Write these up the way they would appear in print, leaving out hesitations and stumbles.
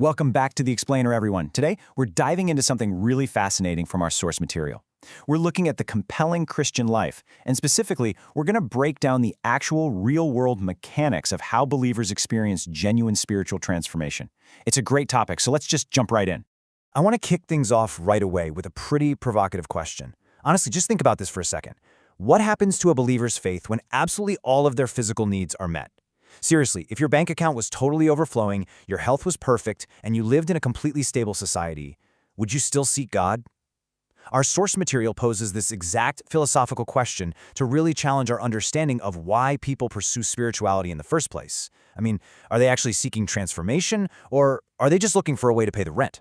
Welcome back to The Explainer, everyone. Today, we're diving into something really fascinating from our source material. We're looking at the compelling Christian life, and specifically, we're going to break down the actual real-world mechanics of how believers experience genuine spiritual transformation. It's a great topic, so let's just jump right in. I want to kick things off right away with a pretty provocative question. Honestly, just think about this for a second. What happens to a believer's faith when absolutely all of their physical needs are met? Seriously, if your bank account was totally overflowing, your health was perfect, and you lived in a completely stable society, would you still seek God? Our source material poses this exact philosophical question to really challenge our understanding of why people pursue spirituality in the first place. I mean, are they actually seeking transformation, or are they just looking for a way to pay the rent?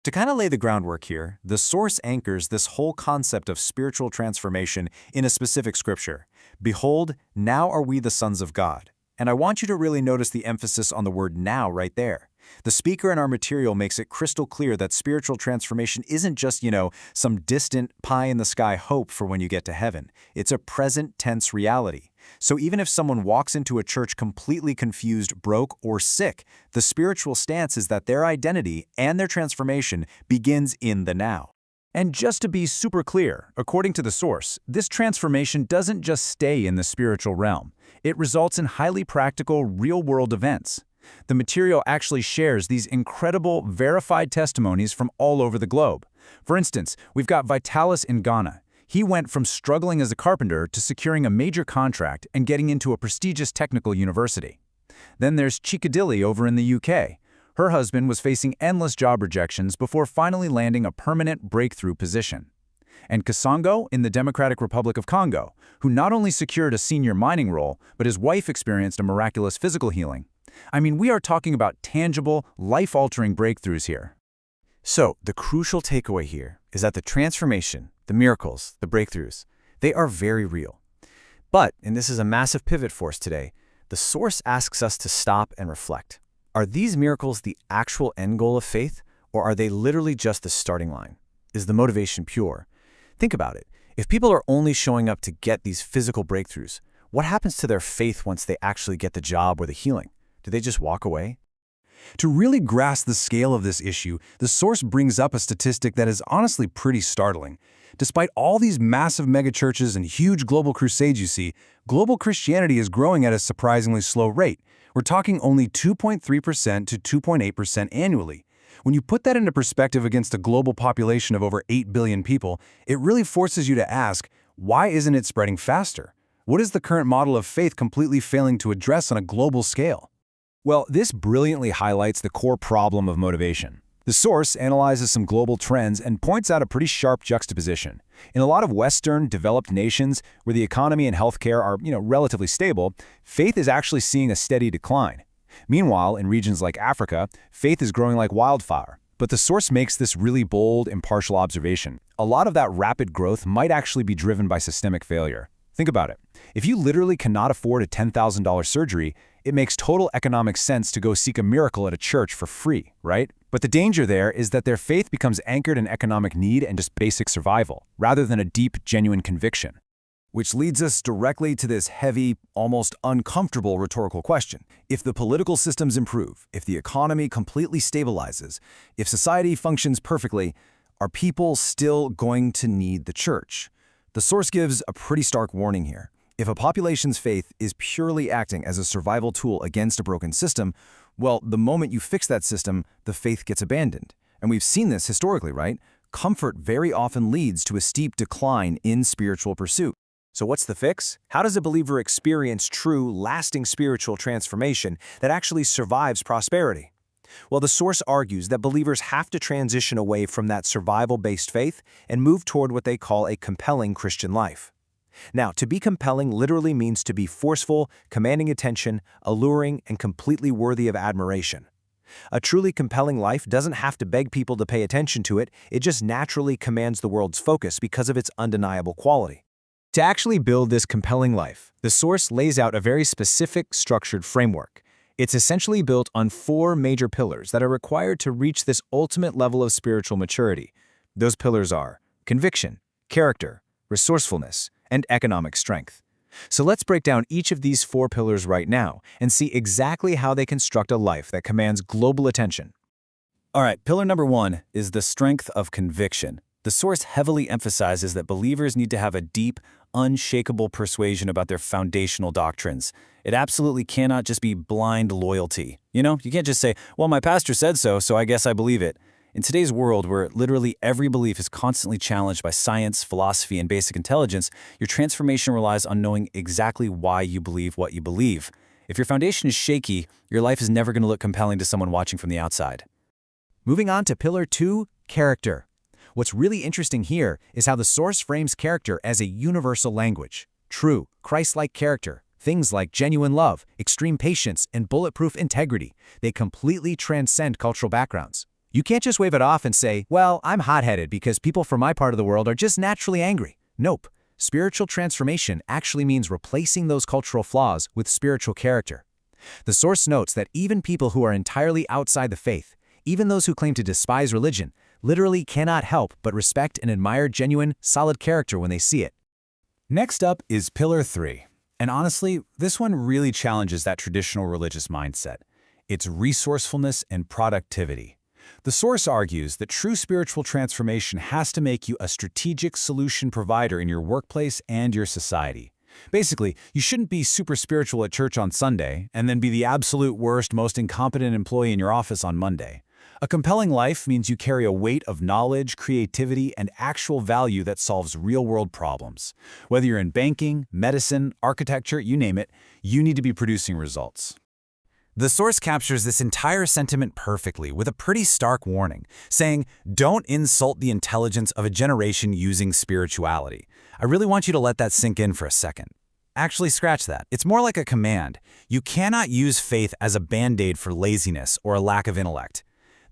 To kind of lay the groundwork here, the source anchors this whole concept of spiritual transformation in a specific scripture. Behold, now are we the sons of God. And I want you to really notice the emphasis on the word now right there. The speaker in our material makes it crystal clear that spiritual transformation isn't just, some distant pie-in-the-sky hope for when you get to heaven. It's a present tense reality. So even if someone walks into a church completely confused, broke, or sick, the spiritual stance is that their identity and their transformation begins in the now. And just to be super clear, according to the source, this transformation doesn't just stay in the spiritual realm. It results in highly practical, real-world events. The material actually shares these incredible, verified testimonies from all over the globe. For instance, we've got Vitalis in Ghana. He went from struggling as a carpenter to securing a major contract and getting into a prestigious technical university. Then there's Chikadilly over in the UK. Her husband was facing endless job rejections before finally landing a permanent breakthrough position. And Kasongo in the Democratic Republic of Congo, who not only secured a senior mining role, but his wife experienced a miraculous physical healing. I mean, we are talking about tangible, life-altering breakthroughs here. So, the crucial takeaway here is that the transformation, the miracles, the breakthroughs, they are very real. But, and this is a massive pivot for us today, the source asks us to stop and reflect. Are these miracles the actual end goal of faith, or are they literally just the starting line? Is the motivation pure? Think about it. If people are only showing up to get these physical breakthroughs, what happens to their faith once they actually get the job or the healing? Do they just walk away? To really grasp the scale of this issue, the source brings up a statistic that is honestly pretty startling. Despite all these massive megachurches and huge global crusades you see, global Christianity is growing at a surprisingly slow rate. We're talking only 2.3% to 2.8% annually. When you put that into perspective against a global population of over 8 billion people, it really forces you to ask, why isn't it spreading faster? What is the current model of faith completely failing to address on a global scale? Well, this brilliantly highlights the core problem of motivation. The source analyzes some global trends and points out a pretty sharp juxtaposition. In a lot of Western, developed nations where the economy and healthcare are, relatively stable, faith is actually seeing a steady decline. Meanwhile, in regions like Africa, faith is growing like wildfire. But the source makes this really bold, impartial observation. A lot of that rapid growth might actually be driven by systemic failure. Think about it. If you literally cannot afford a $10,000 surgery, it makes total economic sense to go seek a miracle at a church for free, right? But the danger there is that their faith becomes anchored in economic need and just basic survival, rather than a deep, genuine conviction. Which leads us directly to this heavy, almost uncomfortable rhetorical question. If the political systems improve, if the economy completely stabilizes, if society functions perfectly, are people still going to need the church? The source gives a pretty stark warning here. If a population's faith is purely acting as a survival tool against a broken system, well, the moment you fix that system, the faith gets abandoned. And we've seen this historically, right? Comfort very often leads to a steep decline in spiritual pursuit. So what's the fix? How does a believer experience true, lasting spiritual transformation that actually survives prosperity? Well, the source argues that believers have to transition away from that survival-based faith and move toward what they call a compelling Christian life. Now, to be compelling literally means to be forceful, commanding attention, alluring, and completely worthy of admiration. A truly compelling life doesn't have to beg people to pay attention to it, it just naturally commands the world's focus because of its undeniable quality. To actually build this compelling life, the source lays out a very specific, structured framework. It's essentially built on 4 major pillars that are required to reach this ultimate level of spiritual maturity. Those pillars are conviction, character, resourcefulness, and economic strength. So let's break down each of these 4 pillars right now and see exactly how they construct a life that commands global attention. All right, pillar number 1 is the strength of conviction. The source heavily emphasizes that believers need to have a deep, unshakable persuasion about their foundational doctrines. It absolutely cannot just be blind loyalty. You can't just say, well, my pastor said so, so I guess I believe it. In today's world, where literally every belief is constantly challenged by science, philosophy, and basic intelligence, your transformation relies on knowing exactly why you believe what you believe. If your foundation is shaky, your life is never going to look compelling to someone watching from the outside. Moving on to pillar 2, character. What's really interesting here is how the source frames character as a universal language. True, Christ-like character, things like genuine love, extreme patience, and bulletproof integrity, they completely transcend cultural backgrounds. You can't just wave it off and say, well, I'm hot-headed because people from my part of the world are just naturally angry. Nope. Spiritual transformation actually means replacing those cultural flaws with spiritual character. The source notes that even people who are entirely outside the faith, even those who claim to despise religion, literally cannot help but respect and admire genuine, solid character when they see it. Next up is pillar 3. And honestly, this one really challenges that traditional religious mindset. It's resourcefulness and productivity. The source argues that true spiritual transformation has to make you a strategic solution provider in your workplace and your society. Basically, you shouldn't be super spiritual at church on Sunday and then be the absolute worst, most incompetent employee in your office on Monday. A compelling life means you carry a weight of knowledge, creativity, and actual value that solves real-world problems. Whether you're in banking, medicine, architecture, you name it, you need to be producing results. The source captures this entire sentiment perfectly with a pretty stark warning, saying, don't insult the intelligence of a generation using spirituality. I really want you to let that sink in for a second. Actually, scratch that. It's more like a command. You cannot use faith as a band-aid for laziness or a lack of intellect.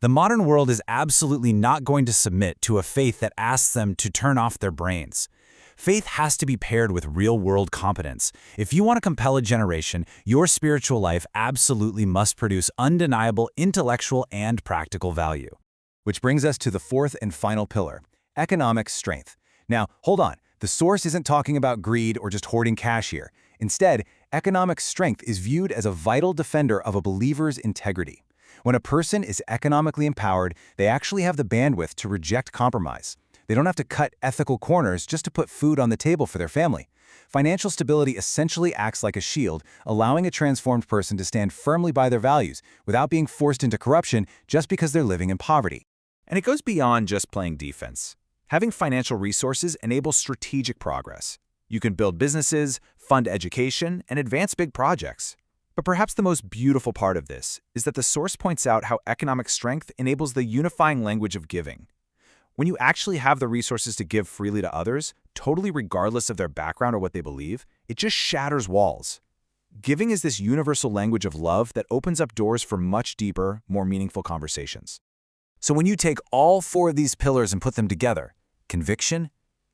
The modern world is absolutely not going to submit to a faith that asks them to turn off their brains. Faith has to be paired with real-world competence. If you want to compel a generation, your spiritual life absolutely must produce undeniable intellectual and practical value. Which brings us to the 4th and final pillar, economic strength. Now, hold on. The source isn't talking about greed or just hoarding cash here. Instead, economic strength is viewed as a vital defender of a believer's integrity. When a person is economically empowered, they actually have the bandwidth to reject compromise. They don't have to cut ethical corners just to put food on the table for their family. Financial stability essentially acts like a shield, allowing a transformed person to stand firmly by their values without being forced into corruption just because they're living in poverty. And it goes beyond just playing defense. Having financial resources enables strategic progress. You can build businesses, fund education, and advance big projects. But perhaps the most beautiful part of this is that the source points out how economic strength enables the unifying language of giving. When you actually have the resources to give freely to others, totally regardless of their background or what they believe, it just shatters walls. Giving is this universal language of love that opens up doors for much deeper, more meaningful conversations. So when you take all 4 of these pillars and put them together, conviction,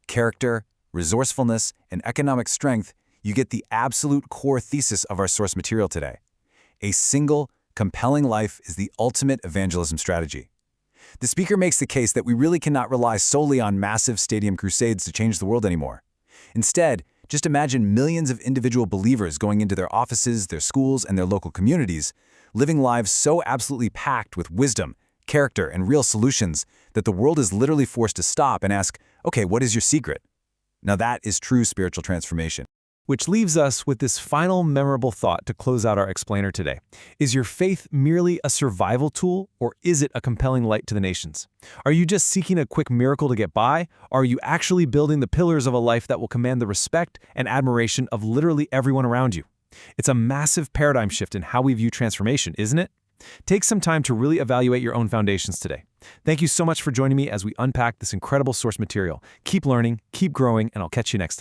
character, resourcefulness, and economic strength, you get the absolute core thesis of our source material today. A single, compelling life is the ultimate evangelism strategy. The speaker makes the case that we really cannot rely solely on massive stadium crusades to change the world anymore. Instead, just imagine millions of individual believers going into their offices, their schools, and their local communities, living lives so absolutely packed with wisdom, character, and real solutions that the world is literally forced to stop and ask, okay, what is your secret? Now that is true spiritual transformation. Which leaves us with this final memorable thought to close out our explainer today. Is your faith merely a survival tool, or is it a compelling light to the nations? Are you just seeking a quick miracle to get by, or are you actually building the pillars of a life that will command the respect and admiration of literally everyone around you? It's a massive paradigm shift in how we view transformation, isn't it? Take some time to really evaluate your own foundations today. Thank you so much for joining me as we unpack this incredible source material. Keep learning, keep growing, and I'll catch you next time.